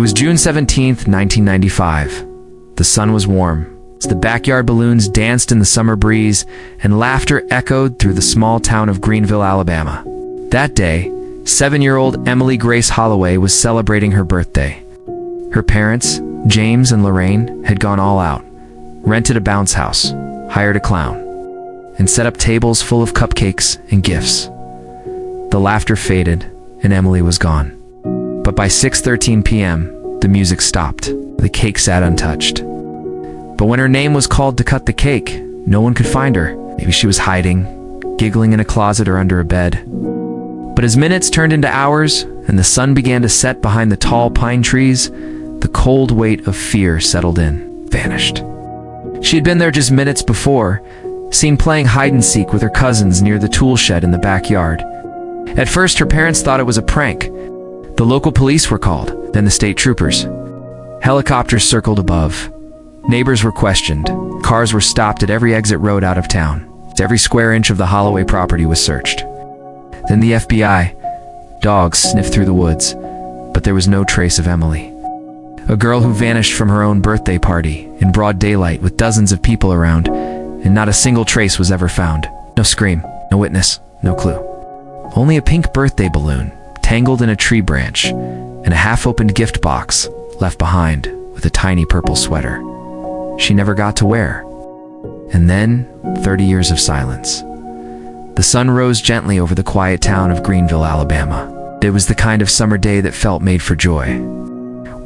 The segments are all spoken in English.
was June 17th, 1995. The sun was warm. As the backyard balloons danced in the summer breeze and laughter echoed through the small town of Greenville, Alabama. That day, 7-year-old Emily Grace Holloway was celebrating her birthday. Her parents, James and Lorraine, had gone all out, rented a bounce house, hired a clown, and set up tables full of cupcakes and gifts. The laughter faded, and Emily was gone. But by 6:13 p.m., the music stopped. The cake sat untouched. But when her name was called to cut the cake, no one could find her. Maybe she was hiding, giggling in a closet or under a bed. But as minutes turned into hours, and the sun began to set behind the tall pine trees, the cold weight of fear settled in, vanished. She had been there just minutes before, seen playing hide-and-seek with her cousins near the tool shed in the backyard. At first, her parents thought it was a prank. The local police were called, then the state troopers. Helicopters circled above. Neighbors were questioned. Cars were stopped at every exit road out of town. Every square inch of the Holloway property was searched. Then the FBI. Dogs sniffed through the woods, but there was no trace of Emily. A girl who vanished from her own birthday party in broad daylight with dozens of people around, and not a single trace was ever found. No scream, no witness, no clue. Only a pink birthday balloon, tangled in a tree branch, and a half-opened gift box left behind with a tiny purple sweater she never got to wear. And then, 30 years of silence. The sun rose gently over the quiet town of Greenville, Alabama. It was the kind of summer day that felt made for joy.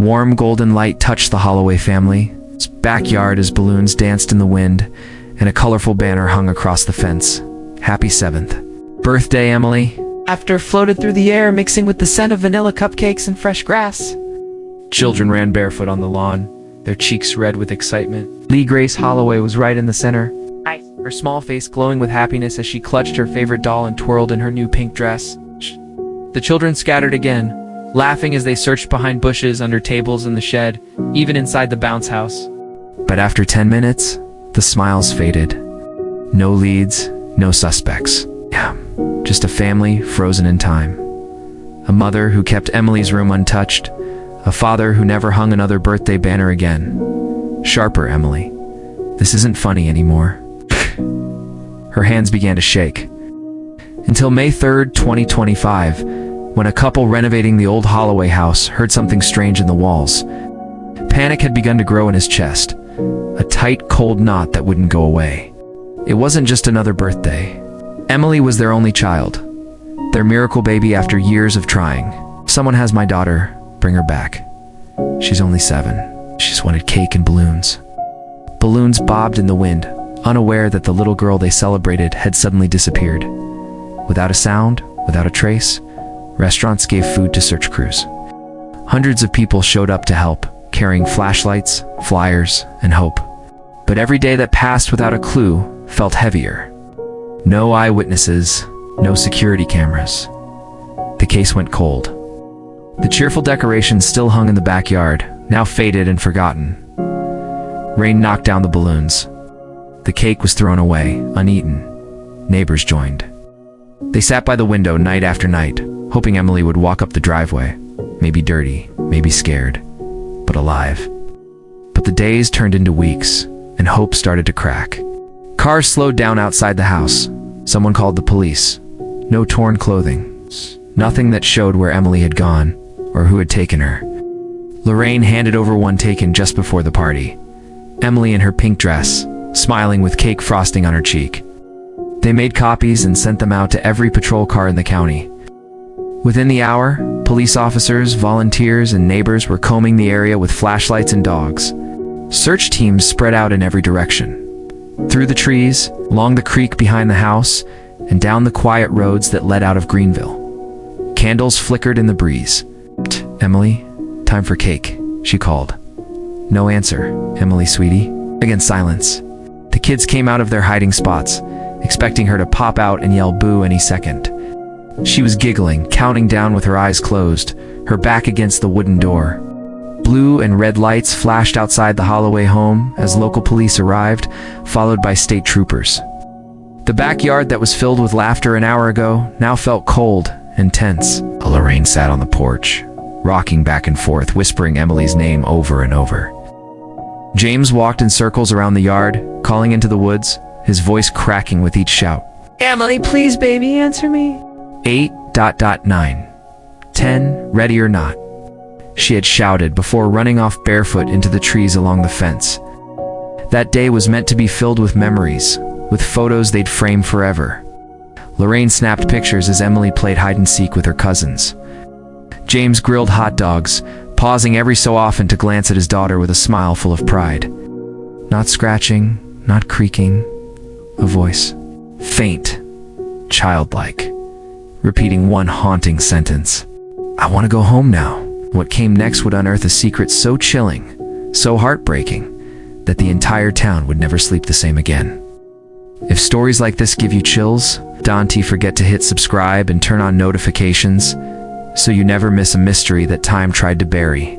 Warm golden light touched the Holloway family's backyard as balloons danced in the wind, and a colorful banner hung across the fence. Happy 7th birthday, Emily. After floated through the air, mixing with the scent of vanilla cupcakes and fresh grass. Children ran barefoot on the lawn, their cheeks red with excitement. Lee Grace Holloway was right in the center, her small face glowing with happiness as she clutched her favorite doll and twirled in her new pink dress. The children scattered again, laughing as they searched behind bushes, under tables in the shed, even inside the bounce house. But after 10 minutes, the smiles faded. No leads, no suspects. Yeah, just a family frozen in time. A mother who kept Emily's room untouched. A father who never hung another birthday banner again. Sharper, Emily. This isn't funny anymore. Her hands began to shake. Until May 3rd, 2025, when a couple renovating the old Holloway house heard something strange in the walls. Panic had begun to grow in his chest, a tight, cold knot that wouldn't go away. It wasn't just another birthday. Emily was their only child, their miracle baby after years of trying. Someone has my daughter, bring her back. She's only 7. She just wanted cake and balloons. Balloons bobbed in the wind, unaware that the little girl they celebrated had suddenly disappeared. Without a sound, without a trace, restaurants gave food to search crews. Hundreds of people showed up to help, carrying flashlights, flyers, and hope. But every day that passed without a clue felt heavier. No eyewitnesses, no security cameras. The case went cold. The cheerful decorations still hung in the backyard, now faded and forgotten. Rain knocked down the balloons. The cake was thrown away, uneaten. Neighbors joined. They sat by the window night after night, hoping Emily would walk up the driveway, maybe dirty, maybe scared, but alive. But the days turned into weeks, and hope started to crack. Cars slowed down outside the house. Someone called the police. No torn clothing. Nothing that showed where Emily had gone, or who had taken her. Lorraine handed over one taken just before the party. Emily in her pink dress, smiling with cake frosting on her cheek. They made copies and sent them out to every patrol car in the county. Within the hour, police officers, volunteers, and neighbors were combing the area with flashlights and dogs. Search teams spread out in every direction. Through the trees, along the creek behind the house, and down the quiet roads that led out of Greenville. Candles flickered in the breeze. "Emily, time for cake," she called. No answer. "Emily, sweetie." Again, silence. The kids came out of their hiding spots, expecting her to pop out and yell boo any second. She was giggling, counting down with her eyes closed, her back against the wooden door. Blue and red lights flashed outside the Holloway home as local police arrived, followed by state troopers. The backyard that was filled with laughter an hour ago now felt cold and tense. Lorraine sat on the porch, rocking back and forth, whispering Emily's name over and over. James walked in circles around the yard, calling into the woods, his voice cracking with each shout. Emily, please, baby, answer me. 8:9. 10, ready or not, she had shouted before running off barefoot into the trees along the fence. That day was meant to be filled with memories, with photos they'd frame forever. Lorraine snapped pictures as Emily played hide-and-seek with her cousins. James grilled hot dogs, pausing every so often to glance at his daughter with a smile full of pride. Not scratching, not creaking, a voice. Faint, childlike, repeating one haunting sentence. I want to go home now. What came next would unearth a secret so chilling, so heartbreaking, that the entire town would never sleep the same again. If stories like this give you chills, don't forget to hit subscribe and turn on notifications so you never miss a mystery that time tried to bury.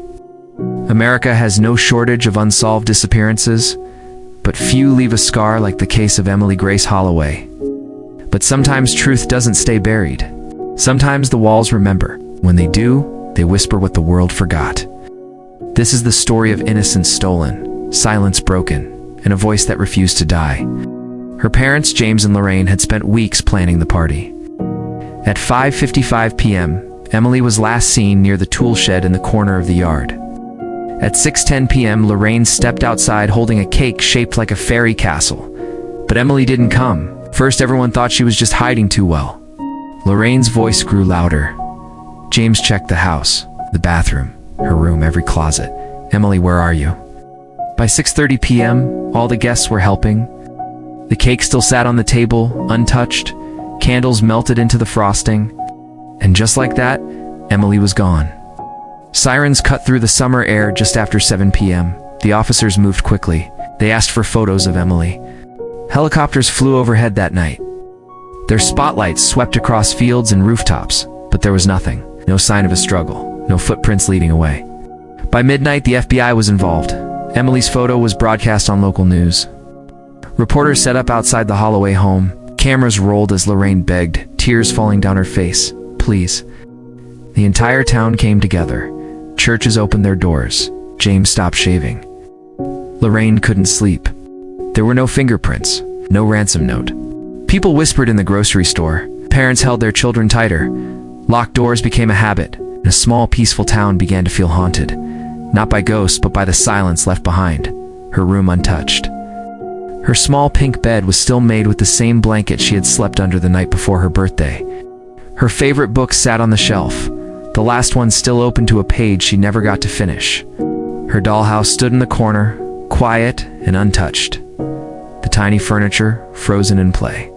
America has no shortage of unsolved disappearances, but few leave a scar like the case of Emily Grace Holloway. But sometimes truth doesn't stay buried. Sometimes the walls remember. When they do, they whisper what the world forgot. This is the story of innocence stolen, silence broken, and a voice that refused to die. Her parents, James and Lorraine, had spent weeks planning the party. At 5:55 p.m., Emily was last seen near the tool shed in the corner of the yard. At 6:10 p.m., Lorraine stepped outside holding a cake shaped like a fairy castle. But Emily didn't come. First, everyone thought she was just hiding too well. Lorraine's voice grew louder. James checked the house, the bathroom, her room, every closet. Emily, where are you? By 6:30 p.m., all the guests were helping. The cake still sat on the table, untouched. Candles melted into the frosting. And just like that, Emily was gone. Sirens cut through the summer air just after 7 p.m. The officers moved quickly. They asked for photos of Emily. Helicopters flew overhead that night. Their spotlights swept across fields and rooftops, but there was nothing. No sign of a struggle, no footprints leading away. By midnight, the FBI was involved. Emily's photo was broadcast on local news. Reporters set up outside the Holloway home. Cameras rolled as Lorraine begged, tears falling down her face. Please. The entire town came together. Churches opened their doors. James stopped shaving. Lorraine couldn't sleep. There were no fingerprints, no ransom note. People whispered in the grocery store. Parents held their children tighter. Locked doors became a habit, and a small, peaceful town began to feel haunted. Not by ghosts, but by the silence left behind. Her room untouched. Her small pink bed was still made with the same blanket she had slept under the night before her birthday. Her favorite books sat on the shelf, the last one still open to a page she never got to finish. Her dollhouse stood in the corner, quiet and untouched. The tiny furniture frozen in play.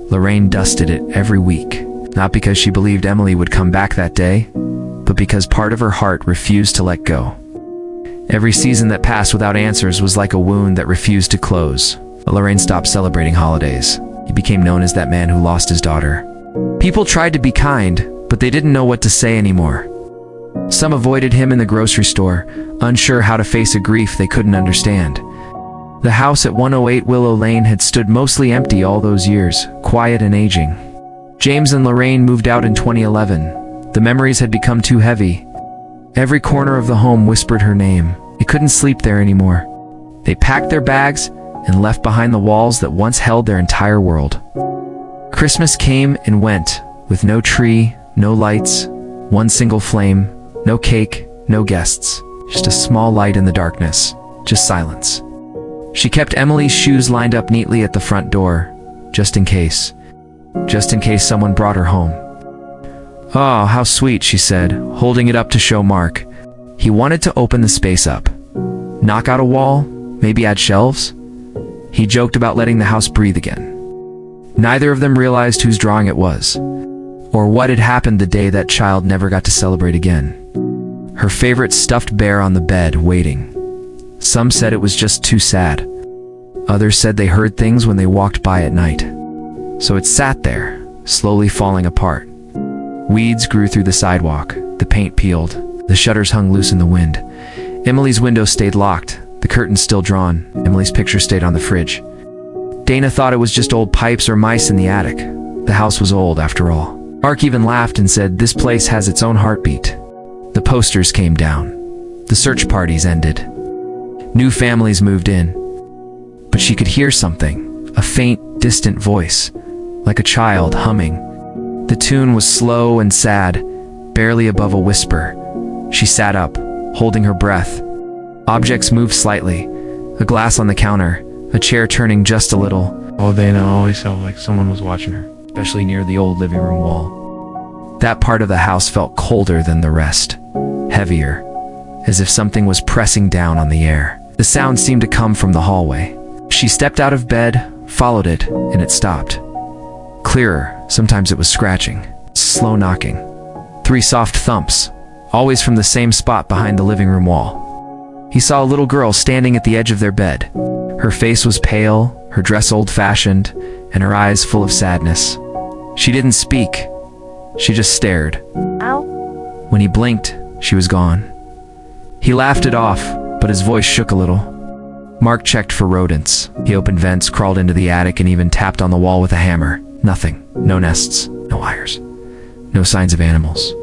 Lorraine dusted it every week, not because she believed Emily would come back that day, but because part of her heart refused to let go. Every season that passed without answers was like a wound that refused to close. Lorraine stopped celebrating holidays. He became known as that man who lost his daughter. People tried to be kind, but they didn't know what to say anymore. Some avoided him in the grocery store, unsure how to face a grief they couldn't understand. The house at 108 Willow Lane had stood mostly empty all those years, quiet and aging. James and Lorraine moved out in 2011. The memories had become too heavy. Every corner of the home whispered her name. They couldn't sleep there anymore. They packed their bags and left behind the walls that once held their entire world. Christmas came and went, with no tree, no lights, one single flame, no cake, no guests, just a small light in the darkness, just silence. She kept Emily's shoes lined up neatly at the front door, just in case someone brought her home. "Oh, how sweet," she said, holding it up to show Mark. He wanted to open the space up. Knock out a wall, maybe add shelves. He joked about letting the house breathe again. Neither of them realized whose drawing it was, or what had happened the day that child never got to celebrate again. Her favorite stuffed bear on the bed, waiting. Some said it was just too sad. Others said they heard things when they walked by at night. So it sat there, slowly falling apart. Weeds grew through the sidewalk, the paint peeled, the shutters hung loose in the wind. Emily's window stayed locked, the curtains still drawn. Emily's picture stayed on the fridge. Dana thought it was just old pipes or mice in the attic. The house was old, after all. Mark even laughed and said, "This place has its own heartbeat." The posters came down. The search parties ended. New families moved in. But she could hear something, a faint, distant voice, like a child humming. The tune was slow and sad, barely above a whisper. She sat up, holding her breath. Objects moved slightly. A glass on the counter, a chair turning just a little. Oh, Dana always felt like someone was watching her, especially near the old living room wall. That part of the house felt colder than the rest, heavier, as if something was pressing down on the air. The sound seemed to come from the hallway. She stepped out of bed, followed it, and it stopped. Clearer, sometimes it was scratching, slow knocking. 3 soft thumps, always from the same spot behind the living room wall. He saw a little girl standing at the edge of their bed. Her face was pale, her dress old-fashioned, and her eyes full of sadness. She didn't speak. She just stared. Ow. When he blinked, she was gone. He laughed it off, but his voice shook a little. Mark checked for rodents. He opened vents, crawled into the attic, and even tapped on the wall with a hammer. Nothing. No nests. No wires. No signs of animals.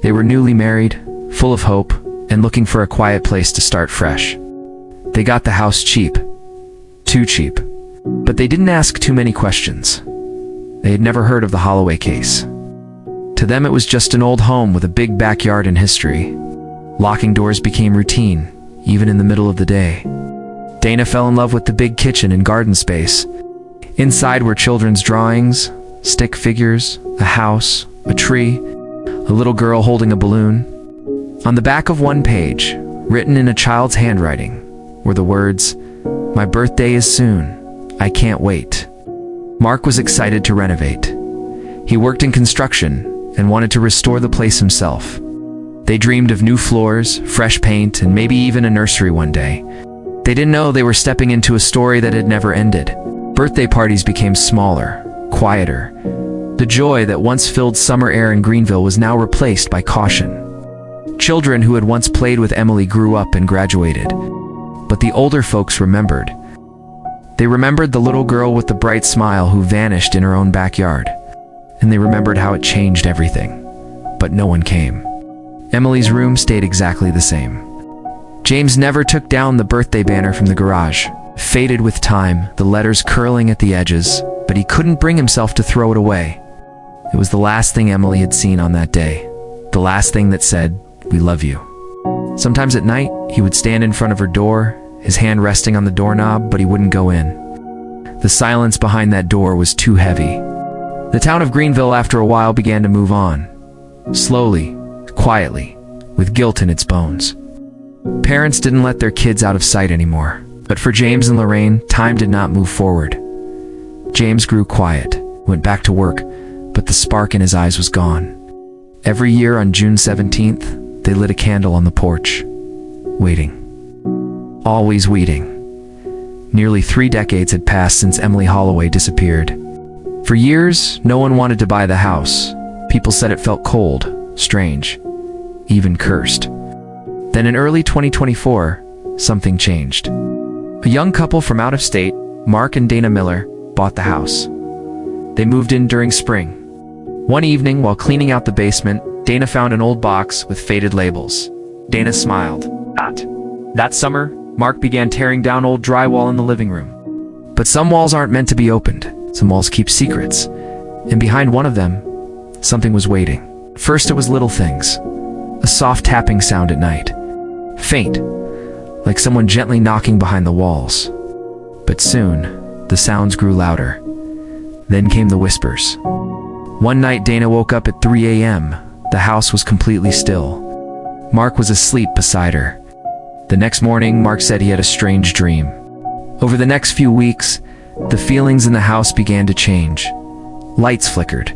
They were newly married, full of hope, and looking for a quiet place to start fresh. They got the house cheap. Too cheap. But they didn't ask too many questions. They had never heard of the Holloway case. To them it was just an old home with a big backyard and history. Locking doors became routine, even in the middle of the day. Dana fell in love with the big kitchen and garden space. Inside were children's drawings, stick figures, a house, a tree, a little girl holding a balloon. On the back of one page, written in a child's handwriting, were the words, "My birthday is soon. I can't wait." Mark was excited to renovate. He worked in construction and wanted to restore the place himself. They dreamed of new floors, fresh paint, and maybe even a nursery one day. They didn't know they were stepping into a story that had never ended. Birthday parties became smaller, quieter. The joy that once filled summer air in Greenville was now replaced by caution. Children who had once played with Emily grew up and graduated. But the older folks remembered. They remembered the little girl with the bright smile who vanished in her own backyard. And they remembered how it changed everything. But no one came. Emily's room stayed exactly the same. James never took down the birthday banner from the garage. Faded with time, the letters curling at the edges, but he couldn't bring himself to throw it away. It was the last thing Emily had seen on that day. The last thing that said, "We love you." Sometimes at night, he would stand in front of her door, his hand resting on the doorknob, but he wouldn't go in. The silence behind that door was too heavy. The town of Greenville, after a while, began to move on. Slowly, quietly, with guilt in its bones. Parents didn't let their kids out of sight anymore. But for James and Lorraine, time did not move forward. James grew quiet, went back to work, but the spark in his eyes was gone. Every year on June 17th, they lit a candle on the porch, waiting. Always waiting. Nearly 3 decades had passed since Emily Holloway disappeared. For years, no one wanted to buy the house. People said it felt cold, strange, even cursed. Then in early 2024, something changed. A young couple from out of state, Mark and Dana Miller, bought the house. They moved in during spring. One evening, while cleaning out the basement, Dana found an old box with faded labels. Dana smiled. That summer, Mark began tearing down old drywall in the living room. But some walls aren't meant to be opened. Some walls keep secrets. And behind one of them, something was waiting. First it was little things. A soft tapping sound at night. Faint, like someone gently knocking behind the walls. But soon, the sounds grew louder. Then came the whispers. One night Dana woke up at 3 a.m. The house was completely still. Mark was asleep beside her. The next morning, Mark said he had a strange dream. Over the next few weeks, the feelings in the house began to change. Lights flickered.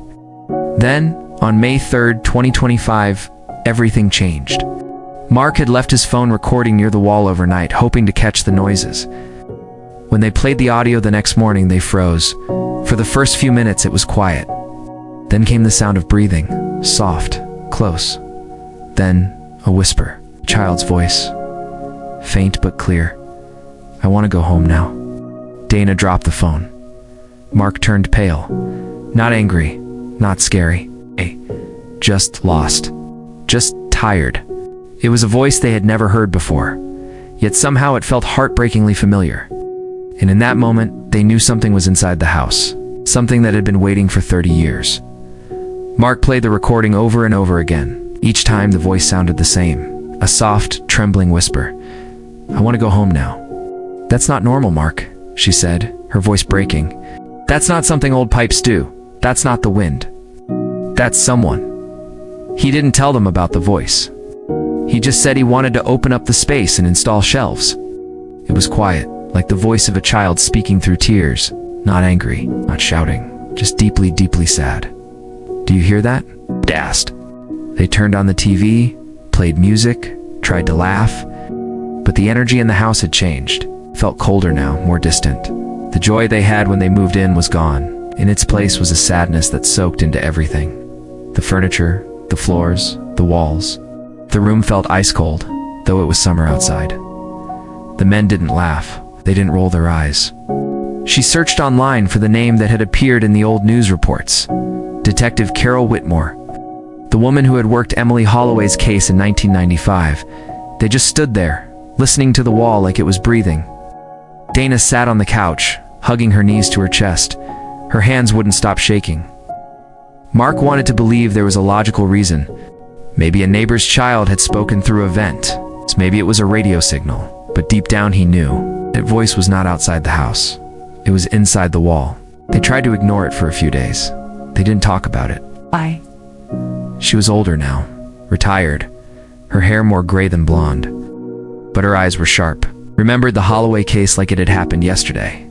Then, on May 3rd, 2025, everything changed. Mark had left his phone recording near the wall overnight, hoping to catch the noises. When they played the audio the next morning, they froze. For the first few minutes, it was quiet. Then came the sound of breathing, soft, close. Then, a whisper, a child's voice. Faint but clear. "I want to go home now." Dana dropped the phone. Mark turned pale. Not angry, not scary. Just lost. Just tired. It was a voice they had never heard before, yet somehow it felt heartbreakingly familiar. And in that moment, they knew something was inside the house, something that had been waiting for 30 years. Mark played the recording over and over again. Each time the voice sounded the same, a soft, trembling whisper. "I want to go home now." "That's not normal, Mark," she said, her voice breaking. "That's not something old pipes do. That's not the wind. That's someone." He didn't tell them about the voice. He just said he wanted to open up the space and install shelves. It was quiet, like the voice of a child speaking through tears, not angry, not shouting, just deeply, deeply sad. "Do you hear that?" They asked. They turned on the TV, played music, tried to laugh, but the energy in the house had changed, felt colder now, more distant. The joy they had when they moved in was gone. In its place was a sadness that soaked into everything. The furniture, the floors, the walls. The room felt ice cold, though it was summer outside. The men didn't laugh. They didn't roll their eyes. She searched online for the name that had appeared in the old news reports. Detective Carol Whitmore, the woman who had worked Emily Holloway's case in 1995. They just stood there, listening to the wall like it was breathing. Dana sat on the couch, hugging her knees to her chest. Her hands wouldn't stop shaking. Mark wanted to believe there was a logical reason. Maybe a neighbor's child had spoken through a vent. Maybe it was a radio signal. But deep down he knew that voice was not outside the house. It was inside the wall. They tried to ignore it for a few days. They didn't talk about it. Why? She was older now, retired, her hair more gray than blonde. But her eyes were sharp, remembered the Holloway case like it had happened yesterday.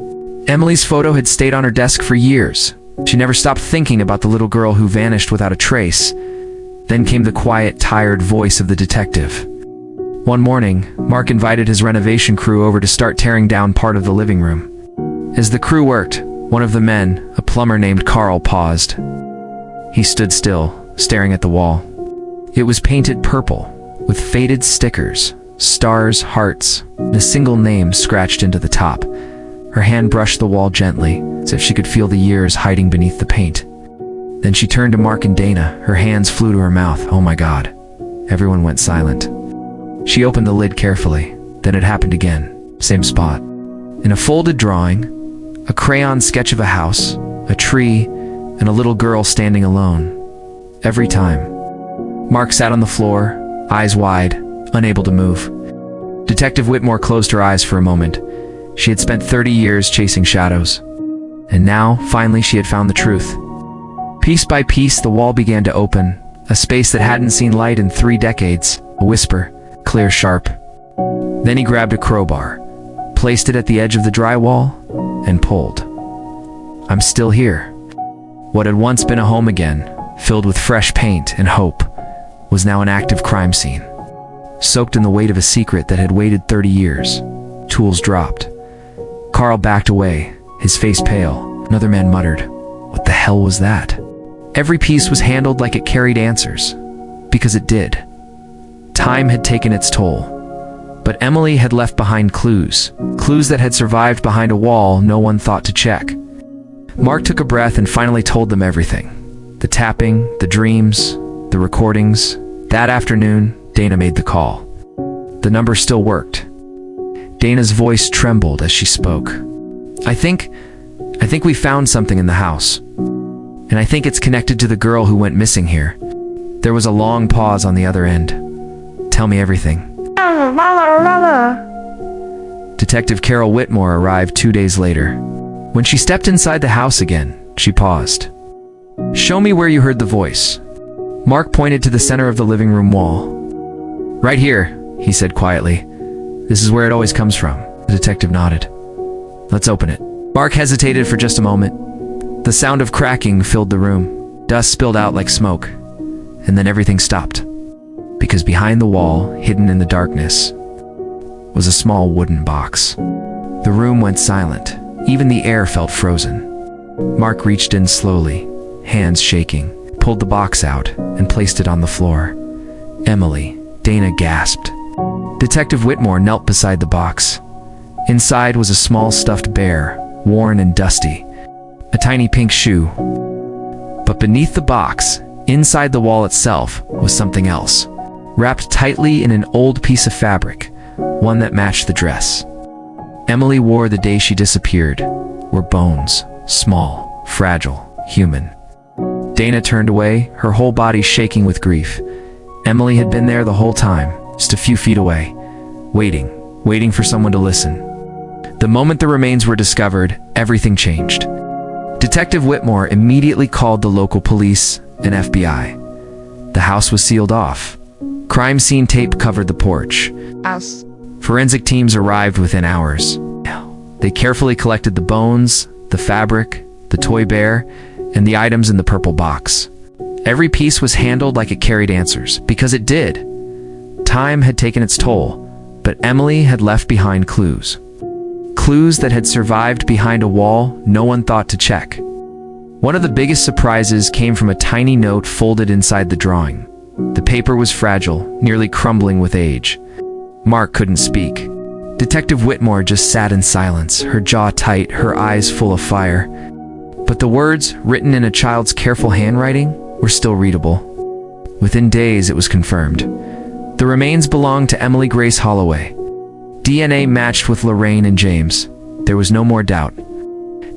Emily's photo had stayed on her desk for years. She never stopped thinking about the little girl who vanished without a trace. Then came the quiet, tired voice of the detective. One morning, Mark invited his renovation crew over to start tearing down part of the living room. As the crew worked, one of the men, a plumber named Carl, paused. He stood still, staring at the wall. It was painted purple, with faded stickers, stars, hearts, and a single name scratched into the top. Her hand brushed the wall gently, as if she could feel the years hiding beneath the paint. Then she turned to Mark and Dana. Her hands flew to her mouth. Oh my God. Everyone went silent. She opened the lid carefully. Then it happened again. Same spot. In a folded drawing, a crayon sketch of a house, a tree, and a little girl standing alone. Every time. Mark sat on the floor, eyes wide, unable to move. Detective Whitmore closed her eyes for a moment. She had spent 30 years chasing shadows. And now, finally, she had found the truth. Piece by piece, the wall began to open, a space that hadn't seen light in 3 decades, a whisper, clear, sharp. Then he grabbed a crowbar, placed it at the edge of the drywall, and pulled. I'm still here. What had once been a home again, filled with fresh paint and hope, was now an active crime scene, soaked in the weight of a secret that had waited 30 years. Tools dropped. Carl backed away, his face pale. Another man muttered, "What the hell was that?" Every piece was handled like it carried answers, because it did. Time had taken its toll, but Emily had left behind clues that had survived behind a wall no one thought to check. Mark took a breath and finally told them everything. The tapping, the dreams, the recordings. That afternoon, Dana made the call. The number still worked. Dana's voice trembled as she spoke. I think we found something in the house. And I think it's connected to the girl who went missing here." There was a long pause on the other end. "Tell me everything." Detective Carol Whitmore arrived 2 days later. When she stepped inside the house again, she paused. "Show me where you heard the voice." Mark pointed to the center of the living room wall. "Right here," he said quietly. "This is where it always comes from." The detective nodded. "Let's open it." Mark hesitated for just a moment. The sound of cracking filled the room. Dust spilled out like smoke. And then everything stopped. Because behind the wall, hidden in the darkness, was a small wooden box. The room went silent. Even the air felt frozen. Mark reached in slowly, hands shaking, pulled the box out, and placed it on the floor. "Emily," Dana gasped. Detective Whitmore knelt beside the box. Inside was a small stuffed bear, worn and dusty. A tiny pink shoe. But beneath the box, inside the wall itself, was something else. wrapped tightly in an old piece of fabric, one that matched the dress Emily wore the day she disappeared, were bones, small, fragile, human. Dana turned away, her whole body shaking with grief. Emily had been there the whole time, just a few feet away, waiting for someone to listen. The moment the remains were discovered, everything changed. Detective Whitmore immediately called the local police and FBI. The house was sealed off. Crime scene tape covered the porch. Forensic teams arrived within hours. They carefully collected the bones, the fabric, the toy bear, and the items in the purple box. Every piece was handled like it carried answers, because it did. Time had taken its toll, but Emily had left behind clues. Clues that had survived behind a wall no one thought to check. One of the biggest surprises came from a tiny note folded inside the drawing. The paper was fragile, nearly crumbling with age. Mark couldn't speak. Detective Whitmore just sat in silence, her jaw tight, her eyes full of fire. But the words, written in a child's careful handwriting, were still readable. Within days, it was confirmed. The remains belonged to Emily Grace Holloway. DNA matched with Lorraine and James. There was no more doubt.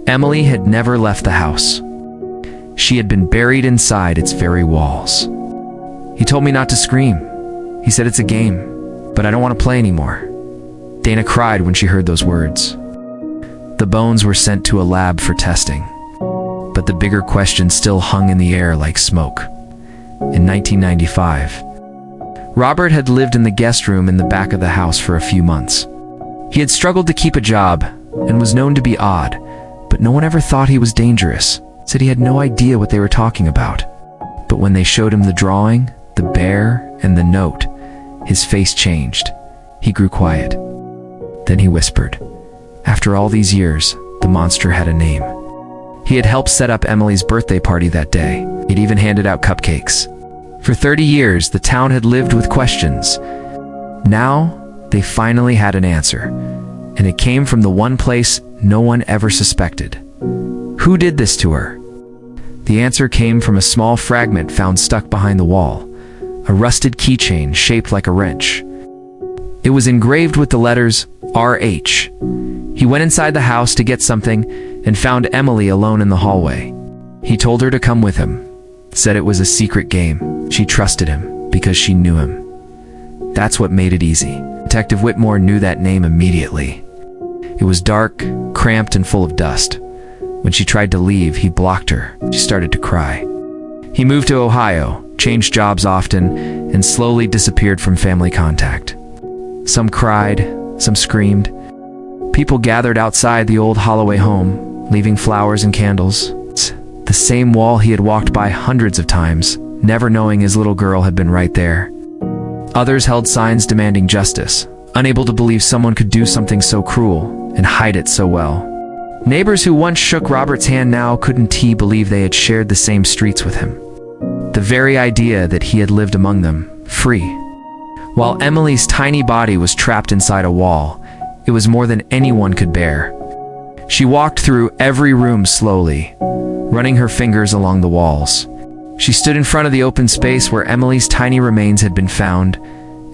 Emily had never left the house. She had been buried inside its very walls. He told me not to scream. He said it's a game, but I don't want to play anymore. Dana cried when she heard those words. The bones were sent to a lab for testing. But the bigger question still hung in the air like smoke. In 1995, Robert had lived in the guest room in the back of the house for a few months. He had struggled to keep a job and was known to be odd, but no one ever thought he was dangerous. Said he had no idea what they were talking about. But when they showed him the drawing, the bear, and the note, his face changed. He grew quiet. Then he whispered. After all these years, the monster had a name. He had helped set up Emily's birthday party that day. He'd even handed out cupcakes. For 30 years, the town had lived with questions. Now, they finally had an answer, and it came from the one place no one ever suspected. Who did this to her? The answer came from a small fragment found stuck behind the wall, a rusted keychain shaped like a wrench. It was engraved with the letters RH. He went inside the house to get something and found Emily alone in the hallway. He told her to come with him, said it was a secret game. She trusted him because she knew him. That's what made it easy. Detective Whitmore knew that name immediately. It was dark, cramped, and full of dust. When she tried to leave, he blocked her. She started to cry. He moved to Ohio, changed jobs often, and slowly disappeared from family contact. Some cried, some screamed. People gathered outside the old Holloway home, leaving flowers and candles. The same wall he had walked by hundreds of times, never knowing his little girl had been right there. Others held signs demanding justice, unable to believe someone could do something so cruel and hide it so well. Neighbors who once shook Robert's hand now couldn't believe they had shared the same streets with him. The very idea that he had lived among them, free. While Emily's tiny body was trapped inside a wall, it was more than anyone could bear. She walked through every room slowly, running her fingers along the walls. She stood in front of the open space where Emily's tiny remains had been found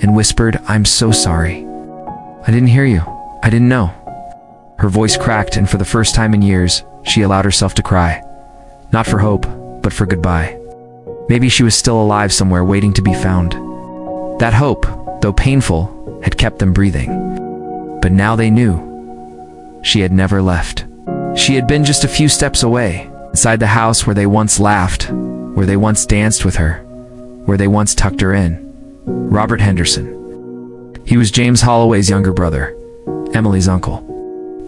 and whispered, "I'm so sorry. I didn't hear you. I didn't know." Her voice cracked, and for the first time in years, she allowed herself to cry. Not for hope, but for goodbye. Maybe she was still alive somewhere waiting to be found. That hope, though painful, had kept them breathing. But now they knew. She had never left. She had been just a few steps away, inside the house where they once laughed, where they once danced with her, where they once tucked her in. Robert Henderson. He was James Holloway's younger brother, Emily's uncle.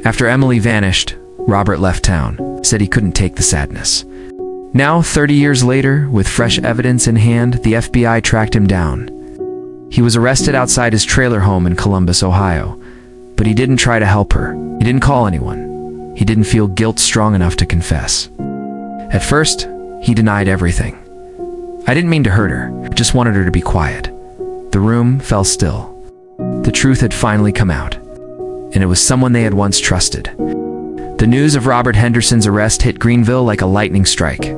After Emily vanished, Robert left town, said he couldn't take the sadness. Now, 30 years later, with fresh evidence in hand, the FBI tracked him down. He was arrested outside his trailer home in Columbus, Ohio, but he didn't try to help her. He didn't call anyone. He didn't feel guilt strong enough to confess. At first, he denied everything. "I didn't mean to hurt her, I just wanted her to be quiet." The room fell still. The truth had finally come out, and it was someone they had once trusted. The news of Robert Henderson's arrest hit Greenville like a lightning strike.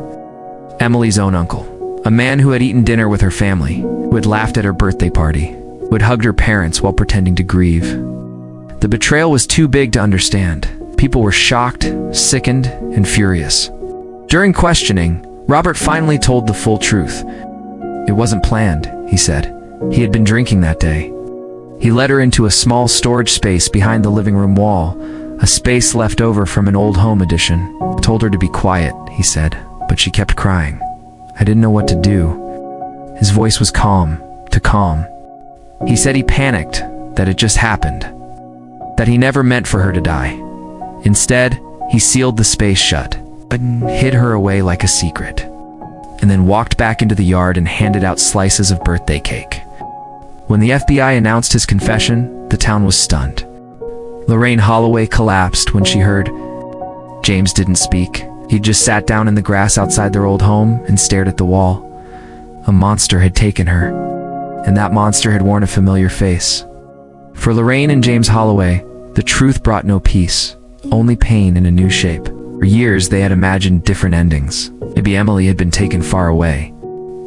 Emily's own uncle, a man who had eaten dinner with her family, who who had laughed at her birthday party, who had hugged her parents while pretending to grieve. The betrayal was too big to understand. People were shocked, sickened, and furious. During questioning, Robert finally told the full truth. It wasn't planned, he said. He had been drinking that day. He led her into a small storage space behind the living room wall, a space left over from an old home edition. I told her to be quiet, he said, but she kept crying. I didn't know what to do. His voice was calm. He said he panicked, that it just happened, that he never meant for her to die. Instead, he sealed the space shut, but hid her away like a secret, and then walked back into the yard and handed out slices of birthday cake. When the FBI announced his confession, the town was stunned. Lorraine Holloway collapsed when she heard. James didn't speak. He just sat down in the grass outside their old home and stared at the wall. A monster had taken her, and that monster had worn a familiar face. For Lorraine and James Holloway, the truth brought no peace, only pain in a new shape. For years, they had imagined different endings. Maybe Emily had been taken far away.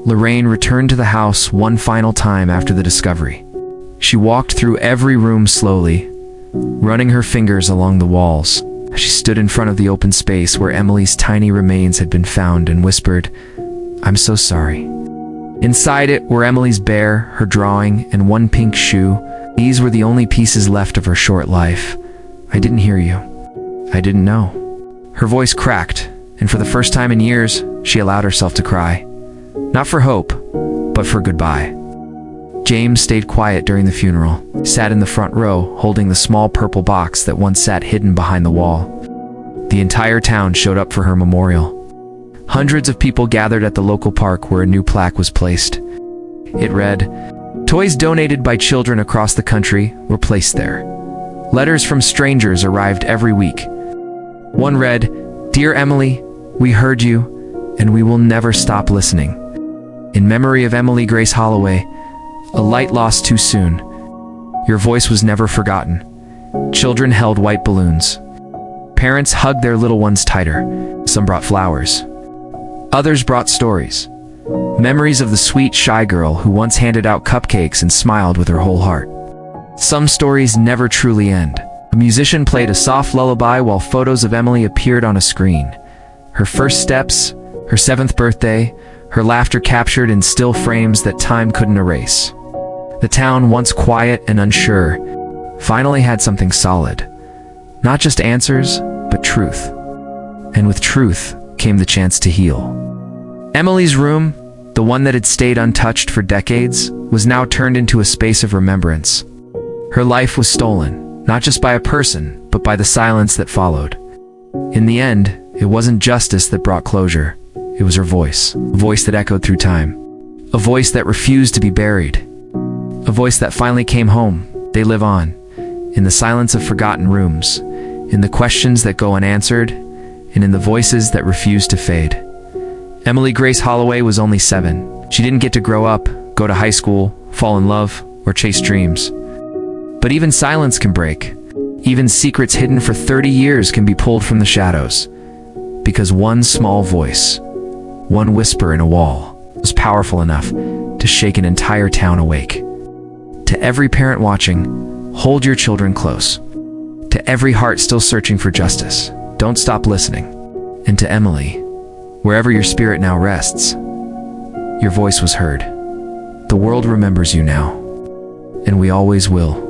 Lorraine returned to the house one final time after the discovery. She walked through every room slowly, running her fingers along the walls. She stood in front of the open space where Emily's tiny remains had been found and whispered, "I'm so sorry." Inside it were Emily's bear, her drawing, and one pink shoe. These were the only pieces left of her short life. "I didn't hear you. I didn't know." Her voice cracked, and for the first time in years, she allowed herself to cry. Not for hope, but for goodbye. James stayed quiet during the funeral, sat in the front row, holding the small purple box that once sat hidden behind the wall. The entire town showed up for her memorial. Hundreds of people gathered at the local park where a new plaque was placed. It read, "Toys donated by children across the country were placed there." Letters from strangers arrived every week. One read, "Dear Emily, we heard you, and we will never stop listening. In memory of Emily Grace Holloway, a light lost too soon. Your voice was never forgotten." Children held white balloons. Parents hugged their little ones tighter. Some brought flowers. Others brought stories. Memories of the sweet, shy girl who once handed out cupcakes and smiled with her whole heart. Some stories never truly end. A musician played a soft lullaby while photos of Emily appeared on a screen. Her first steps, her 7th birthday, her laughter captured in still frames that time couldn't erase. The town, once quiet and unsure, finally had something solid. Not just answers, but truth. And with truth came the chance to heal. Emily's room, the one that had stayed untouched for decades, was now turned into a space of remembrance. Her life was stolen, not just by a person, but by the silence that followed. In the end, it wasn't justice that brought closure. It was her voice, a voice that echoed through time, a voice that refused to be buried, a voice that finally came home. They live on, in the silence of forgotten rooms, in the questions that go unanswered, and in the voices that refuse to fade. Emily Grace Holloway was only 7. She didn't get to grow up, go to high school, fall in love, or chase dreams. But even silence can break. Even secrets hidden for 30 years can be pulled from the shadows. Because one small voice, one whisper in a wall, was powerful enough to shake an entire town awake. To every parent watching, hold your children close. To every heart still searching for justice, don't stop listening. And to Emily, wherever your spirit now rests, your voice was heard. The world remembers you now, and we always will.